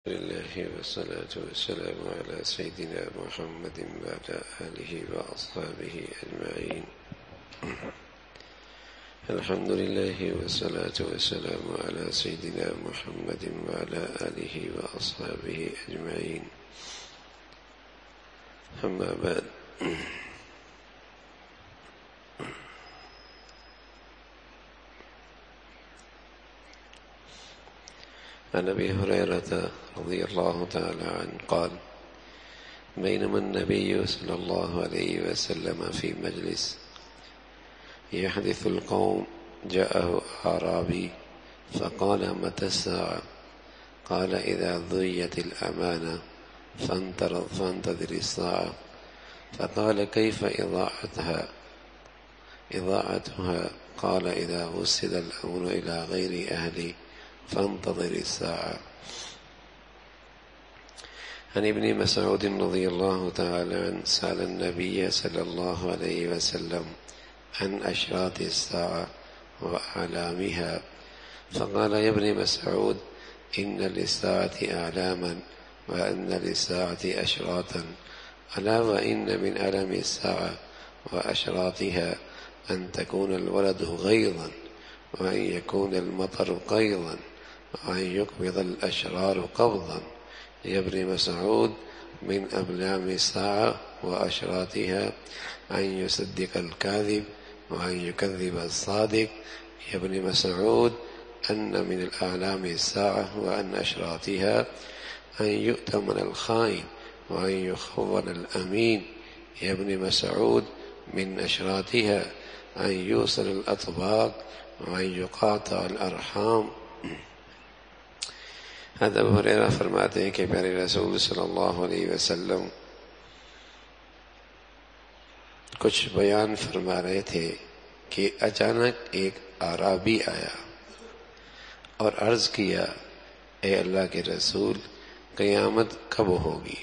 لله والصلاة والسلام على سيدنا محمد وعلى آله وأصحابه أجمعين. الحمد لله والصلاة والسلام على سيدنا محمد وعلى آله وأصحابه أجمعين. أما بعد، عن أبي هريرة رضي الله تعالى عنه قال: بينما النبي صلى الله عليه وسلم في مجلس يحدث القوم جاءه أعرابي فقال: متى الساعة؟ قال: إذا ضيت الأمانة فانتظر الساعة. فقال: كيف إضاعتها؟ قال: إذا وسد الأمر إلى غير أهله فانتظر الساعة. عن ابن مسعود رضي الله تعالى عنه سأل النبي صلى الله عليه وسلم عن أشراط الساعة وأعلامها، فقال: يا ابن مسعود، إن للساعة أعلاما وأن للساعة أشراطا، ألا وإن من ألم الساعة وأشراطها أن تكون الولد غيظا، وأن يكون المطر قيظا، وأن يقبض الأشرار قبضا. يا ابن مسعود، من أبلام الساعة وأشراطها أن يصدق الكاذب وأن يكذب الصادق. يا ابن مسعود، أن من الأعلام الساعة وأن أشراطها أن يؤتمن الخائن وأن يخون الأمين. يا ابن مسعود، من أشراطها أن يوصل الأطباق وأن يقاطع الأرحام. حضرت ابو ہریرہ فرماتے ہیں کہ پیارے رسول صلی اللہ علیہ وسلم کچھ بیان فرما رہے تھے کہ اچانک ایک اعرابی آیا اور عرض کیا: اے اللہ کے رسول، قیامت کب ہوگی؟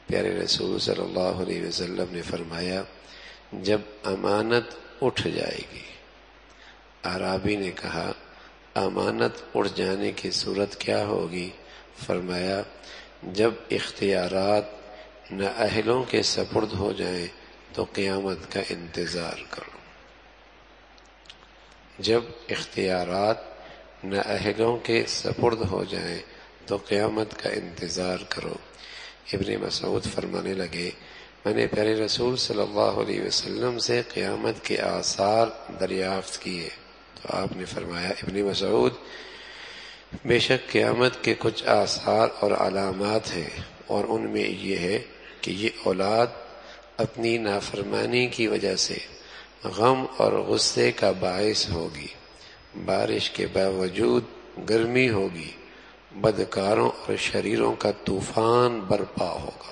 پیارے رسول صلی اللہ علیہ وسلم نے فرمایا: جب امانت اٹھ جائے گی۔ اعرابی نے کہا: امانت اٹھ جانے کی صورت کیا ہوگی؟ فرمایا: جب اختیارات نااہلوں کے سپرد ہو جائیں تو قیامت کا انتظار کرو۔ جب اختیارات نااہلوں کے سپرد ہو جائیں تو قیامت کا انتظار کرو۔ ابن مسعود فرمانے لگے: میں نے پیارے رسول صلی اللہ علیہ وسلم سے قیامت کے آثار دریافت کیے تو آپ نے فرمایا: ابن مسعود، بے شک قیامت کے کچھ آثار اور علامات ہیں، اور ان میں یہ ہے کہ یہ اولاد اپنی نافرمانی کی وجہ سے غم اور غصے کا باعث ہوگی، بارش کے باوجود گرمی ہوگی، بدکاروں اور شریروں کا طوفان برپا ہوگا،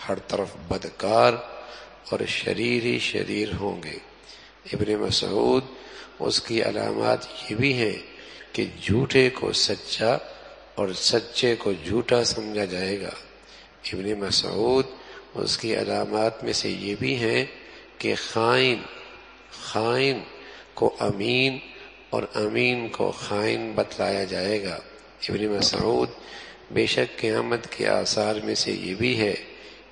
ہر طرف بدکار اور شریر ہی شریر ہوں گے۔ ابن مسعود، اس کی علامات یہ بھی ہیں کہ جھوٹے کو سچا اور سچے کو جھوٹا سمجھا جائے گا۔ ابن مسعود، اس کی علامات میں سے یہ بھی ہیں کہ خائن کو امین اور امین کو خائن بتلایا جائے گا۔ ابن مسعود، بے شک قیامت کے آثار میں سے یہ بھی ہے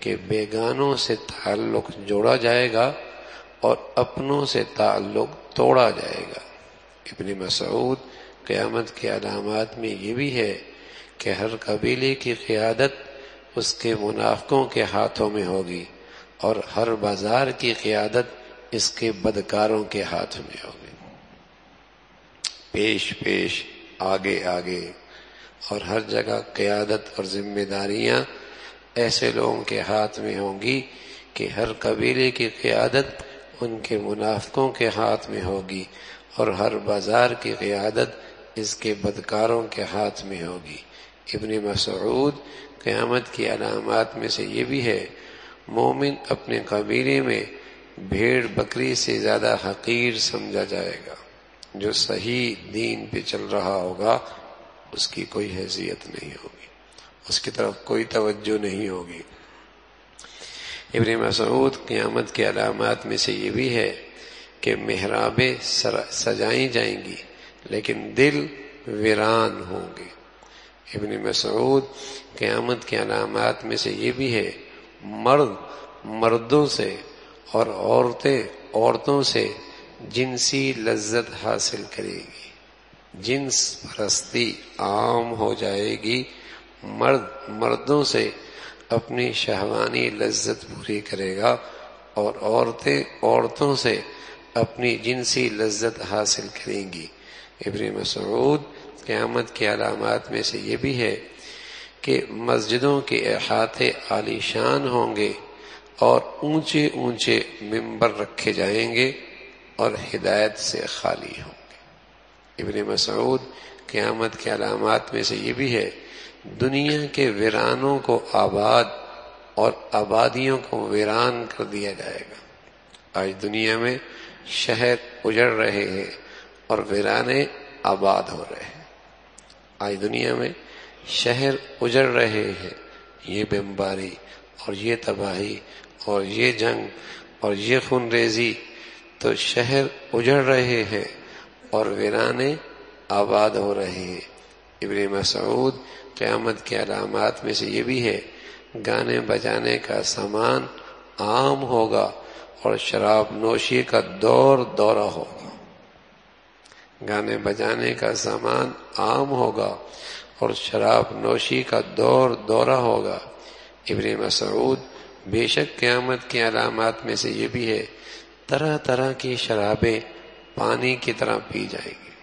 کہ بیگانوں سے تعلق جوڑا جائے گا اور اپنوں سے تعلق توڑا جائے گا۔ ابن مسعود، قیامت کی علامات میں یہ بھی ہے کہ ہر قبیلے کی قیادت اس کے منافقوں کے ہاتھوں میں ہوگی اور ہر بازار کی قیادت اس کے بدکاروں کے ہاتھ میں ہوگی۔ پیش پیش، آگے آگے، اور ہر جگہ قیادت اور ذمہ داریاں ایسے لوگوں کے ہاتھ میں ہوں گی کہ ہر قبیلے کی قیادت ان کے منافقوں کے ہاتھ میں ہوگی اور ہر بازار کی قیادت اس کے بدکاروں کے ہاتھ میں ہوگی۔ ابن مسعود، قیامت کی علامات میں سے یہ بھی ہے، مومن اپنے قبیلے میں بھیڑ بکری سے زیادہ حقیر سمجھا جائے گا۔ جو صحیح دین پہ چل رہا ہوگا اس کی کوئی حیثیت نہیں ہوگی، اس کی طرف کوئی توجہ نہیں ہوگی۔ ابن مسعود، قیامت کی علامات میں سے یہ بھی ہے کہ محرابیں سجائی جائیں گی لیکن دل ویران ہوں گے۔ ابن مسعود قیامت کی علامات میں سے یہ بھی ہے، مرد مردوں سے اور عورتیں عورتوں سے جنسی لذت حاصل کرے گی، جنس پرستی عام ہو جائے گی، مرد مردوں سے اپنی شہوانی لذت پوری کرے گا اور عورتیں عورتوں سے اپنی جنسی لذت حاصل کریں گی۔ ابن مسعود قیامت کی علامات میں سے یہ بھی ہے کہ مسجدوں کے احاطے عالی شان ہوں گے اور اونچے اونچے ممبر رکھے جائیں گے اور ہدایت سے خالی ہوں گے۔ ابن مسعود قیامت کی علامات میں سے یہ بھی ہے، دنیا کے ویرانوں کو آباد اور آبادیوں کو ویران کر دیا جائے گا۔ آج دنیا میں شہر اجڑ رہے ہیں اور ویرانے آباد ہو رہے ہیں۔ آج دنیا میں شہر اجڑ رہے ہیں، یہ بمباری اور یہ تباہی اور یہ جنگ اور یہ خون ریزی، تو شہر اجڑ رہے ہیں اور ویرانے آباد ہو رہے ہیں۔ ابن مسعود قیامت کی علامات میں سے یہ بھی ہے، گانے بجانے کا سامان عام ہوگا اور شراب نوشی کا دورہ ہوگا۔ گانے بجانے کا سامان عام ہوگا اور شراب نوشی کا دورہ ہوگا۔ ابن مسعود بے شک قیامت کی علامات میں سے یہ بھی ہے، طرح طرح کی شرابیں پانی کی طرح پی جائیں گی۔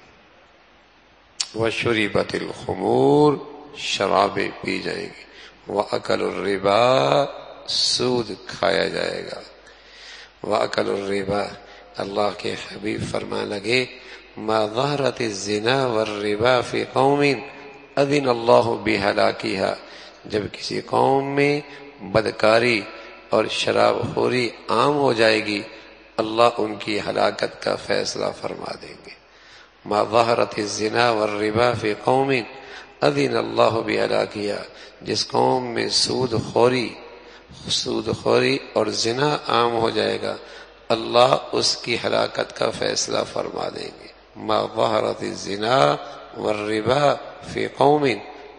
وَشُرِبَتِ الْخُمُورُ، شرابیں پی جائیں گی۔ وَأَكَلُ الرِّبَا، سود کھایا جائے گا۔ وَأَكَلُ الرِّبَا، اللہ کے حبیب فرمانے لگے، مَا ظَهَرَتِ الزِّنَا وَالرِّبَا فِي قَوْمٍ أَذِنَ اللَّهُ بِهَلَاكِهَا، جب کسی قوم میں بدکاری اور شراب خوری عام ہو جائے گی، اللہ ان کی ہلاکت کا فیصلہ فرما دیں گے۔ ما ظہرت الزنا والربا فی قوم اذن اللہ بہلاکہا، جس قوم میں سود خوری اور زنا عام ہو جائے گا، اللہ اس کی ہلاکت کا فیصلہ فرما دیں گے۔ ما ظہرت الزنا والربا فی قوم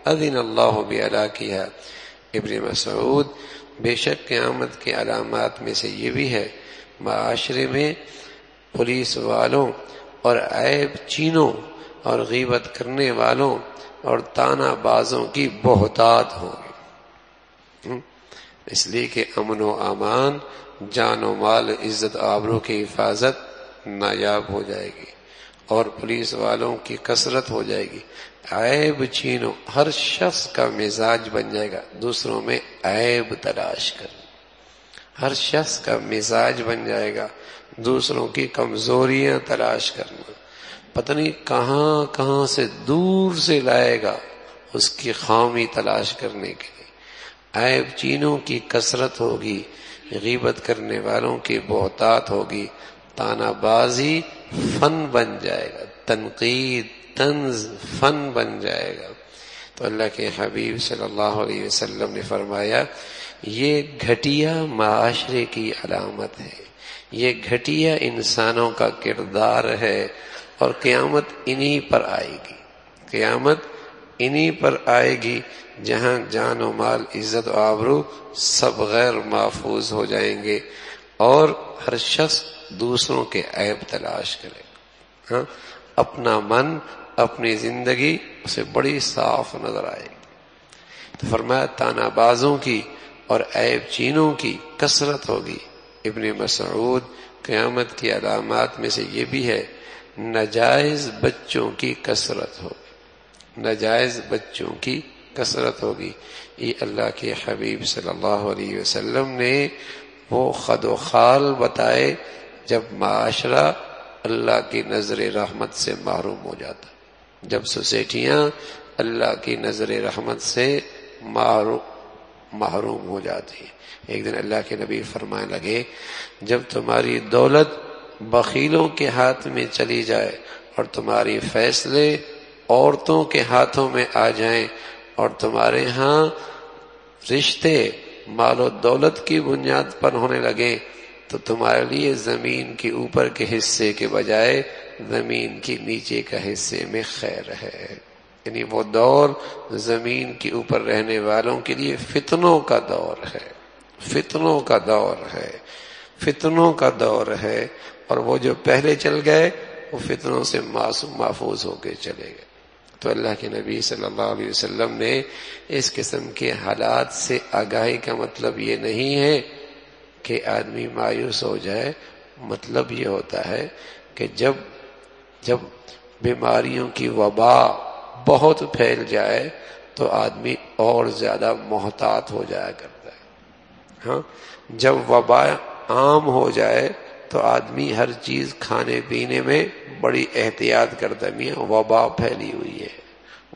اذن اللہ بہلاکہا۔ ابن مسعود بے شک قیامت کی علامات میں سے یہ بھی ہے، معاشرے میں پولیس والوں اور عیب چینوں اور غیبت کرنے والوں اور تانا بازوں کی بہتات ہوگی، اس لیے کہ امن و امان، جان و مال، عزت آبرو کی حفاظت نایاب ہو جائے گی اور پولیس والوں کی کثرت ہو جائے گی۔ عیب چینوں، ہر شخص کا مزاج بن جائے گا دوسروں میں عیب تلاش کرنا، ہر شخص کا مزاج بن جائے گا دوسروں کی کمزوریاں تلاش کرنا، پتہ نہیں کہاں کہاں سے دور سے لائے گا اس کی خامی تلاش کرنے کے لیے۔ عیب چینوں کی کثرت ہوگی، غیبت کرنے والوں کی بہتات ہوگی، تانا بازی فن بن جائے گا، تنقید طنز فن بن جائے گا۔ تو اللہ کے حبیب صلی اللہ علیہ وسلم نے فرمایا، یہ گھٹیا معاشرے کی علامت ہے، یہ گھٹیا انسانوں کا کردار ہے، اور قیامت انہی پر آئے گی، قیامت انہی پر آئے گی جہاں جان و مال، عزت و آبرو سب غیر محفوظ ہو جائیں گے اور ہر شخص دوسروں کے عیب تلاش کرے گا۔ اپنا من، اپنی زندگی اسے بڑی صاف نظر آئے گی۔ تو فرمایا تانا بازوں کی اور عیب چینوں کی کثرت ہوگی۔ ابن مسعود قیامت کی علامات میں سے یہ بھی ہے، ناجائز بچوں کی کثرت ہوگی، ناجائز بچوں کی کثرت ہوگی۔ یہ اللہ کے حبیب صلی اللہ علیہ وسلم نے وہ خد و خال بتائے جب معاشرہ اللہ کی نظر رحمت سے محروم ہو جاتا، جب سوسائٹیاں اللہ کی نظر رحمت سے محروم ہو جاتی ہیں۔ ایک دن اللہ کے نبی فرمانے لگے، جب تمہاری دولت بخیلوں کے ہاتھ میں چلی جائے اور تمہاری فیصلے عورتوں کے ہاتھوں میں آ جائیں اور تمہارے ہاں رشتے مال و دولت کی بنیاد پر ہونے لگے، تو تمہارے لیے زمین کے اوپر کے حصے کے بجائے زمین کے نیچے کا حصے میں خیر ہے۔ یعنی وہ دور زمین کے اوپر رہنے والوں کے لیے فتنوں کا دور ہے، فتنوں کا دور ہے، فتنوں کا دور ہے، اور وہ جو پہلے چل گئے وہ فتنوں سے معصوم محفوظ ہو کے چلے گئے۔ تو اللہ کے نبی صلی اللہ علیہ وسلم نے اس قسم کے حالات سے آگاہی کا مطلب یہ نہیں ہے کہ آدمی مایوس ہو جائے، مطلب یہ ہوتا ہے کہ جب بیماریوں کی وبا بہت پھیل جائے تو آدمی اور زیادہ محتاط ہو جایا کرتا ہے۔ ہاں، جب وبا عام ہو جائے تو آدمی ہر چیز کھانے پینے میں بڑی احتیاط کرتا ہے۔ میاں وبا پھیلی ہوئی ہے،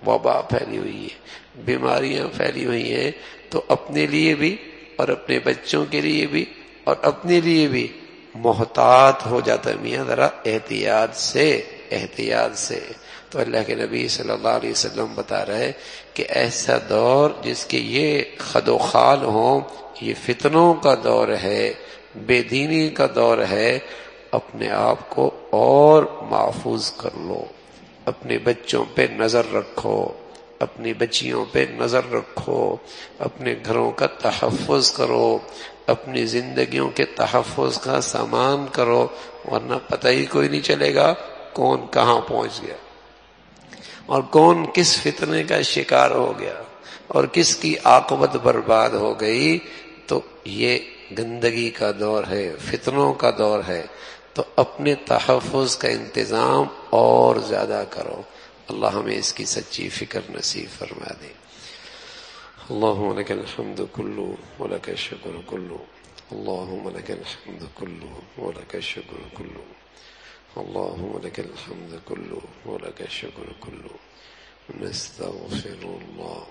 وبا پھیلی ہوئی ہے، بیماریاں پھیلی ہوئی ہیں، تو اپنے لیے بھی اور اپنے بچوں کے لیے بھی اور اپنے لیے بھی محتاط ہو جاتا ہے۔ میاں ذرا احتیاط سے، احتیاط سے۔ تو اللہ کے نبی صلی اللہ علیہ وسلم بتا رہے کہ ایسا دور جس کے یہ خد و خال ہوں، یہ فتنوں کا دور ہے، بے دینی کا دور ہے، اپنے آپ کو اور محفوظ کر لو، اپنے بچوں پہ نظر رکھو، اپنی بچیوں پہ نظر رکھو، اپنے گھروں کا تحفظ کرو، اپنی زندگیوں کے تحفظ کا سامان کرو، ورنہ پتہ ہی کوئی نہیں چلے گا کون کہاں پہنچ گیا اور کون کس فتنے کا شکار ہو گیا اور کس کی عاقبت برباد ہو گئی۔ تو یہ گندگی کا دور ہے، فتنوں کا دور ہے، تو اپنے تحفظ کا انتظام اور زیادہ کرو۔ اللہ ہمیں اس کی سچی فکر نصیب فرما دے۔ اللہم لک الحمد کلہ ولک الشکر کلہ، اللہم لک الحمد کلہ ولک الشکر کلہ، اللہم لک الحمد کلہ ولک الشکر کلہ، نستغفر اللہ،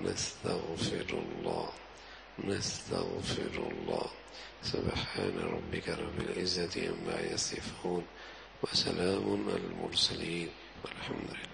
نستغفر اللہ، نستغفر اللہ۔ سبحان ربک رب العزة عما یصفون وسلام علی المرسلین والحمد للہ۔